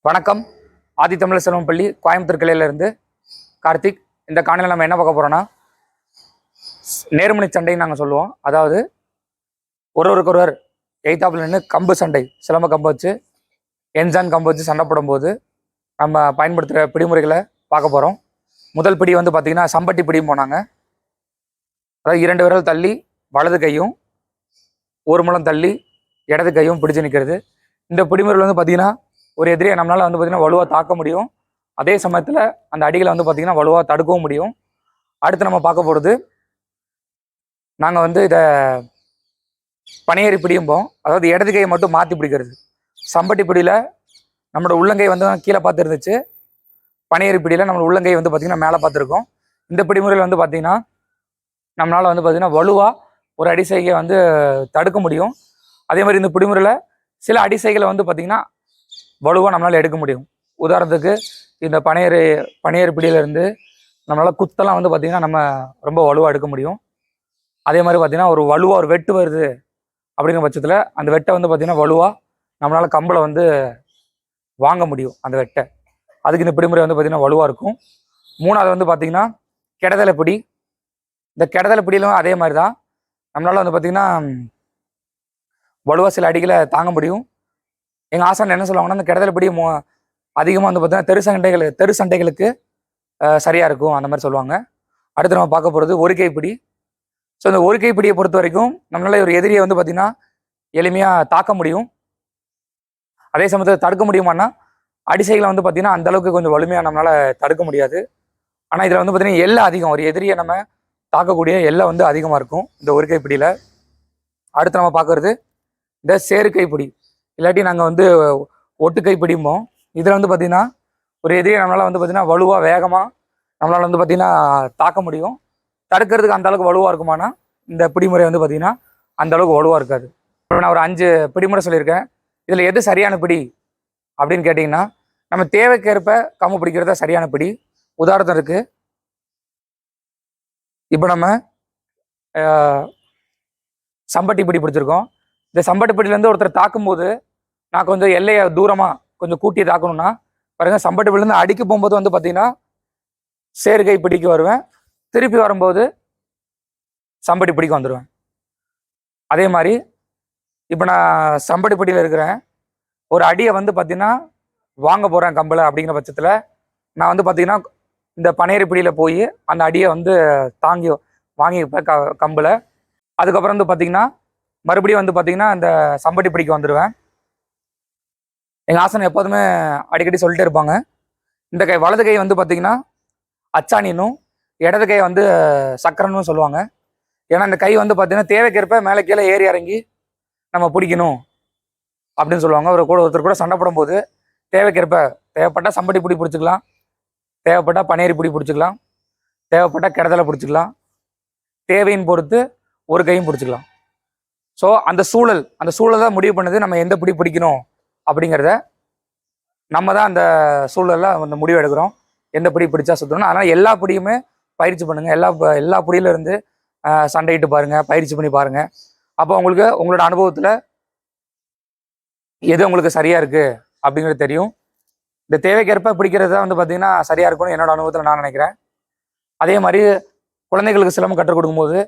வணக்கம். ஆதி தமிழர் செல்வம் பள்ளி கோயம்புத்தூர் கிளையிலிருந்து கார்த்திக். இந்த காணொலியில் நம்ம என்ன பார்க்க போறோம்னா, நேர்முனை சண்டைன்னு நாங்கள் சொல்லுவோம். அதாவது ஒருவருக்கொருவர் எய்தாப்புல நின்று கம்பு சண்டை, சிலம்ப கம்பு வச்சு என்ஜான் கம்பு வச்சு சண்டை போடும்போது நம்ம பயன்படுத்துகிற பிடிமுறைகளை பார்க்க போகிறோம். முதல் பிடி வந்து பார்த்திங்கன்னா சம்பட்டி பிடியும் போனாங்க. அதாவது 2 விரல் தள்ளி வலது கையும் 1 முழம் தள்ளி இடது கையும் பிடிச்சு நிற்கிறது. இந்த பிடிமுறைகள் வந்து பார்த்திங்கன்னா ஒரு எதிரியை நம்மளால் வந்து பார்த்திங்கன்னா வலுவாக தாக்க முடியும். அதே சமயத்தில் அந்த அடிகளை வந்து பார்த்திங்கன்னா வலுவாக தடுக்கவும் முடியும். அடுத்து நம்ம பார்க்க போகிறது, நாங்கள் வந்து இதை பனையேறி பிடியும்போம். அதாவது இடது கையை மட்டும் மாற்றி பிடிக்கிறது. சம்பட்டி பிடியில் நம்மளோட உள்ளங்கை வந்து கீழே பார்த்து இருந்துச்சு. பனையேறி பிடியில் நம்மளோட உள்ளங்கை வந்து பார்த்திங்கன்னா மேலே பார்த்துருக்கோம். இந்த பிடிமுறையில் வந்து பார்த்திங்கன்னா நம்மளால் வந்து பார்த்திங்கன்னா வலுவாக ஒரு அடிசைகை வந்து தடுக்க முடியும். அதே மாதிரி இந்த பிடிமுறையில் சில அடிசைகளை வந்து பார்த்திங்கன்னா வலுவாக நம்மளால் எடுக்க முடியும். உதாரணத்துக்கு இந்த பனையேறு பிடியிலேருந்து நம்மளால் குத்தெல்லாம் வந்து பார்த்திங்கன்னா நம்ம ரொம்ப வலுவாக எடுக்க முடியும். அதே மாதிரி பார்த்திங்கன்னா ஒரு வலுவாக ஒரு வெட்டு வருது அப்படிங்கிற பட்சத்தில் அந்த வெட்டை வந்து பார்த்திங்கன்னா வலுவாக நம்மளால் கம்பில் வந்து வாங்க முடியும். அந்த வெட்டை அதுக்கு இந்த பிடிமுறை வந்து பார்த்திங்கன்னா வலுவாக இருக்கும். 3வது வந்து பார்த்திங்கன்னா கெடதலை பிடி. இந்த கெடதலை பிடியிலும் அதே மாதிரி தான் நம்மளால் வந்து பார்த்திங்கன்னா வலுவாக சில அடிகளை தாங்க முடியும். எங்கள் ஆசான் என்ன சொல்லுவாங்கன்னா, அந்த கெடதலை பிடி அதிகமாக வந்து பார்த்தீங்கன்னா தெரு சண்டைகளுக்கு சரியாக இருக்கும் அந்த மாதிரி சொல்லுவாங்க. அடுத்து நம்ம பார்க்க போகிறது ஒரு கைப்பிடி. ஸோ இந்த ஒரு கைப்பிடியை பொறுத்த வரைக்கும் நம்மளால ஒரு எதிரியை வந்து பார்த்திங்கன்னா எளிமையாக தாக்க முடியும். அதே சமயத்தில் தடுக்க முடியுமான்னா அடிசைகளை வந்து பார்த்திங்கன்னா அந்தளவுக்கு கொஞ்சம் வலிமையாக நம்மளால் தடுக்க முடியாது. ஆனால் இதில் வந்து பார்த்திங்கன்னா எல்லை அதிகம். ஒரு எதிரியை நம்ம தாக்கக்கூடிய எல்லை வந்து அதிகமாக இருக்கும் இந்த ஒரு கைப்பிடியில். அடுத்து நம்ம பார்க்குறது இந்த சேரு கைப்பிடி, இல்லாட்டி நாங்கள் வந்து ஒட்டு கைப்பிடிப்போம். இதில் வந்து பார்த்திங்கன்னா ஒரு எதிரியை நம்மளால் வந்து பார்த்திங்கன்னா வலுவாக வேகமாக நம்மளால் வந்து பார்த்திங்கன்னா தாக்க முடியும். தடுக்கிறதுக்கு அந்த அளவுக்கு வலுவாக இருக்குமானா இந்த பிடிமுறை வந்து பார்த்திங்கன்னா அந்த அளவுக்கு வலுவாக இருக்காது. இப்போ நான் ஒரு 5 பிடிமுறை சொல்லியிருக்கேன். இதில் எது சரியான பிடி அப்படின்னு கேட்டிங்கன்னா, நம்ம தேவைக்கேற்ப கம்பு பிடிக்கிறத சரியான பிடி. உதாரணத்துக்கு இப்போ நம்ம சம்பட்டி பிடி பிடிச்சிருக்கோம். இந்த சம்பட்டி பிடியிலேருந்து ஒருத்தர் தாக்கும்போது நான் கொஞ்சம் எல்லையை தூரமாக கொஞ்சம் கூட்டி தாக்கணும்னா பாருங்க, சம்பட்டி பிடிலேருந்து அடிக்க போகும்போது வந்து பார்த்தீங்கன்னா சேர்கை பிடிக்க வருவேன். திருப்பி வரும்போது சம்பட்டி பிடிக்க வந்துடுவேன். அதே மாதிரி இப்போ நான் சம்பட்டி பிடியில் இருக்கிறேன். ஒரு அடியை வந்து பார்த்தீங்கன்னா வாங்க போகிறேன் கம்பில் அப்படிங்கிற பட்சத்தில் நான் வந்து பார்த்தீங்கன்னா இந்த பனையேறு பிடியில் போய் அந்த அடியை வந்து வாங்கிப்பேன் கம்பில். அதுக்கப்புறம் வந்து பார்த்தீங்கன்னா மறுபடியும் வந்து பார்த்தீங்கன்னா இந்த சம்பட்டி பிடிக்க வந்துடுவேன். எங்கள் ஆசனம் எப்போதுமே அடிக்கடி சொல்லிட்டே இருப்பாங்க, இந்த கை வலது கை வந்து பார்த்திங்கன்னா அச்சாணினும் இடது கை வந்து சக்கரன்னு சொல்லுவாங்க. ஏன்னா இந்த கை வந்து பார்த்திங்கன்னா தேவைக்கேற்ப மேலே கீழே ஏறி இறங்கி நம்ம பிடிக்கணும் அப்படின்னு சொல்லுவாங்க. ஒருத்தர் கூட சண்டை போடும்போது தேவைப்பட்டால் சம்பட்டி பிடி பிடிச்சிக்கலாம், தேவைப்பட்டால் பனையேறி பிடி பிடிச்சிக்கலாம், தேவைப்பட்டால் கெடதலை பிடிச்சிக்கலாம், தேவையின் பொறுத்து ஒரு கையும் பிடிச்சிக்கலாம். ஸோ அந்த சூழல் தான் முடிவு பண்ணுது நம்ம எந்த பிடி பிடிக்கணும் அப்படிங்கிறத. நம்ம தான் அந்த சூழலில் அந்த முடிவு எடுக்கிறோம் எந்த பிடி பிடிச்சா சுற்றணும். அதனால் எல்லா பிடியுமே பயிற்சி பண்ணுங்கள். எல்லா பிடியிலேருந்து சண்டையிட்டு பாருங்கள், பயிற்சி பண்ணி பாருங்கள். அப்போ உங்களுக்கு உங்களோட அனுபவத்தில் எது உங்களுக்கு சரியாக இருக்குது அப்படிங்கிறது தெரியும். இந்த தேவைக்கேற்ப பிடிக்கிறது தான் வந்து பார்த்திங்கன்னா சரியாக இருக்கும்னு என்னோட அனுபவத்தில் நான் நினைக்கிறேன். அதே மாதிரி குழந்தைகளுக்கு சிலம்பம் கற்றுக் கொடுக்கும்போது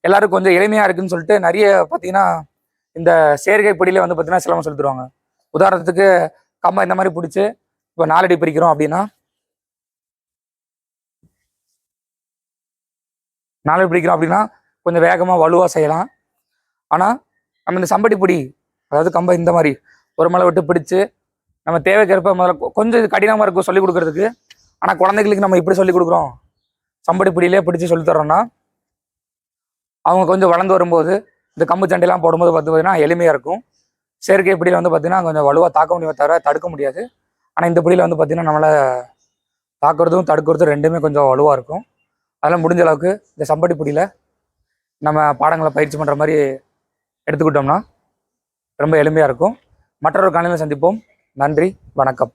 எல்லாருக்கும் கொஞ்சம் எளிமையாக இருக்குன்னு சொல்லிட்டு நிறைய பார்த்திங்கன்னா இந்த சேர்கை பிடியில வந்து பார்த்திங்கன்னா சிலம்பம் சொல்லி தருவாங்க. உதாரணத்துக்கு கம்பை இந்த மாதிரி பிடிச்சி இப்போ 4 அடி பிடிக்கிறோம் அப்படின்னா 4 அடி பிடிக்கிறோம் அப்படின்னா கொஞ்சம் வேகமாக வலுவாக செய்யலாம். ஆனால் நம்ம இந்த சம்பட்டி பிடி, அதாவது கம்பை இந்த மாதிரி ஒரு மலை விட்டு பிடிச்சி நம்ம தேவைக்கேற்ப முதல்ல கொஞ்சம் இது கடினமாக இருக்கும் சொல்லிக் கொடுக்குறதுக்கு. ஆனால் குழந்தைகளுக்கு நம்ம இப்படி சொல்லிக் கொடுக்குறோம், சம்பட்டி பிடியிலே பிடிச்சி சொல்லித்தரோம்னா அவங்க கொஞ்சம் வளர்ந்து வரும்போது இந்த கம்பு சண்டையெல்லாம் போடும்போது பார்த்தீங்கன்னா எளிமையாக இருக்கும். செயற்கை பிடியில் வந்து பார்த்திங்கன்னா கொஞ்சம் வலுவாக தாக்க முடியுமே தவிர தடுக்க முடியாது. ஆனால் இந்த பிடியில் வந்து பார்த்திங்கன்னா நம்மளை தாக்குறதும் தடுக்கிறதும் ரெண்டுமே கொஞ்சம் வலுவாக இருக்கும். அதெல்லாம் முடிஞ்ச அளவுக்கு இந்த சம்பட்டி பிடியில் நம்ம பாடங்களை பயிற்சி பண்ணுற மாதிரி எடுத்துக்கிட்டோம்னா ரொம்ப எளிமையாக இருக்கும். மற்றொரு காணொளியில் சந்திப்போம். நன்றி, வணக்கம்.